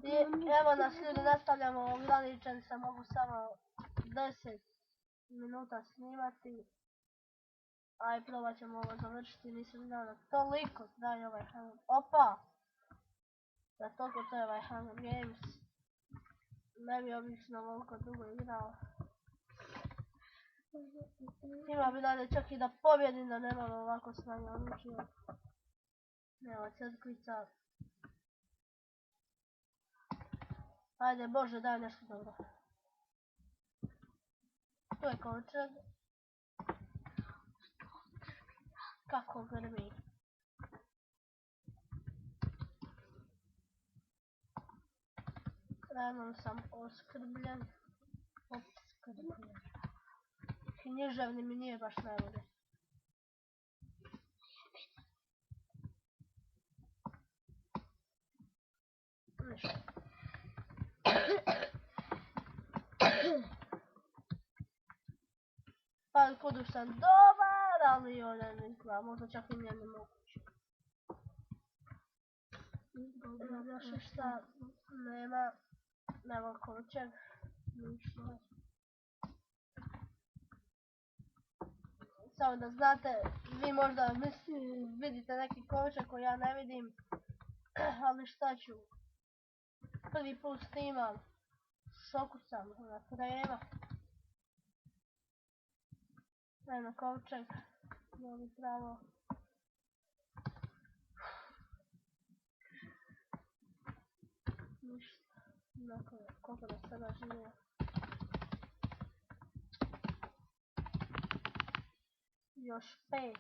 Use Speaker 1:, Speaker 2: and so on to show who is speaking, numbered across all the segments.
Speaker 1: I evo nas ljudi, nastavljamo, ograničen sam, mogu samo 10 minuta snimati. Aj, probat ćemo ovo završiti, nisam znao da toliko traje ovaj Hunger. Opa! Da toliko traje ovaj Hunger Games. Ne bi obično ovoliko dugo igrao. Ima bi dalje čak i da pobjedim, da nemam ovako s manje odlučio. Evo crkvica. Ajde Bože, daj nešto dobro. Tu je kovčeg. Kako grmi. Trenom sam oskrbljen. Opskrbljen. Književni mi nije baš najbolje. Ništa. Pa kudu sam dobar, ali ovdje ne izgleda, možda čak i nije nemoguće. Još šta nema, nema kovčeg, ništa. Samo da znate, vi možda vidite neki kovčeg koji ja ne vidim, ali šta ću, prvi put snimam, šoku sam, ona trema. Eno kovčeg, novi pravo. Ništa, koliko da sada živio. Još 5.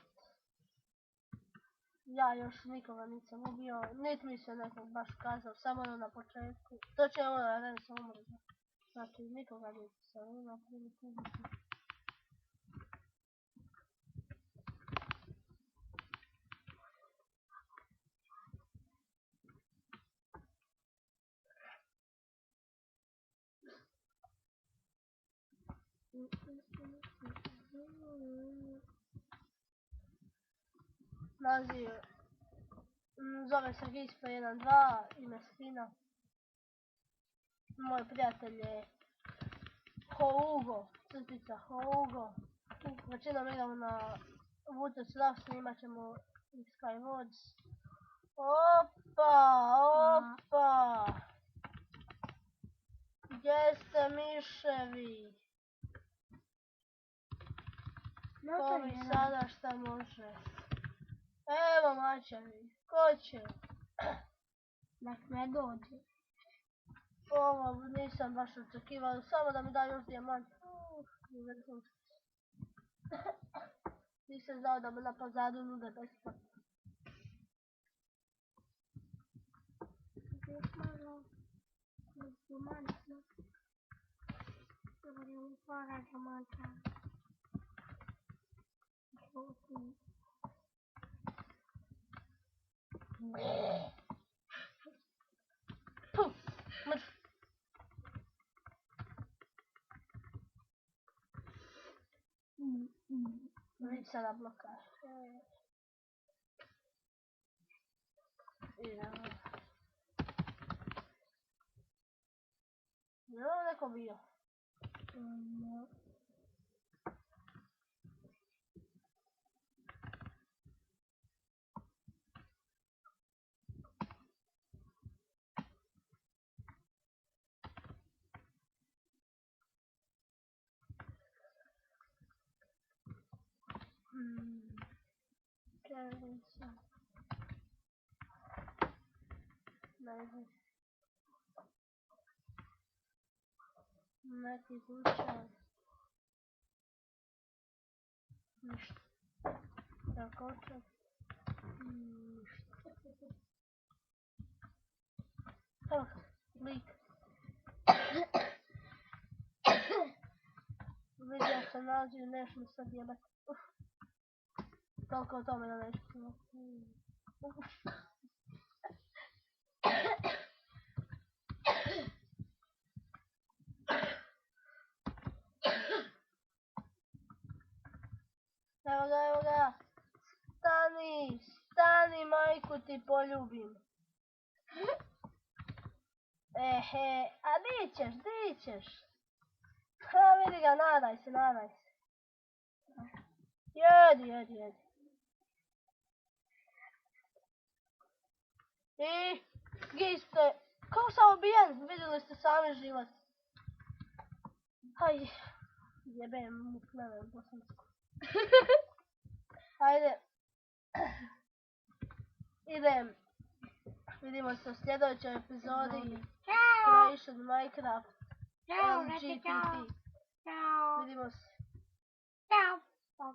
Speaker 1: Ja još nikoga nisam ubio, niti mi se nekog baš kazao, samo ono na početku. To će ono da ne sam umro. Znači nikoga nisam imao priliku ubiti. Naziv zove se Gispa12, ime skina. Moj prijatelj je Hougo, crtica Hougo. Većinom idemo na Wuter Slav, snimat ćemo Skywards. Opa! Gdje ste miševi? Ko mi sada šta može? Evo mačevi, ko će? Nek ne dođe. Ovo nisam baš očekivao, samo da mi da još dijamant. Nisam znao da me na pozadu nude besplatno. Puf, mrf. Vidi sada blokaš. Idemo. Je li neko bio? Kevica. Najde. Neki slučaj. Ništa. Također. Ništa. Oh, lik. Vidio sam naziv, nešto mi sad jebati. Toliko o tome da neću snimati. Evo ga. Stani, majku ti poljubim. A di ćeš? Ha, vidi ga, nadaj se. Jedi. I, giste, kako sam obijen, vidjeli ste sami život. Aj, jebem mu pleve u bosansku. Ajde. Idem. Vidimo se u sljedećoj epizodi Creation Minecraft LGPP. Vidimo se.
Speaker 2: Ćao.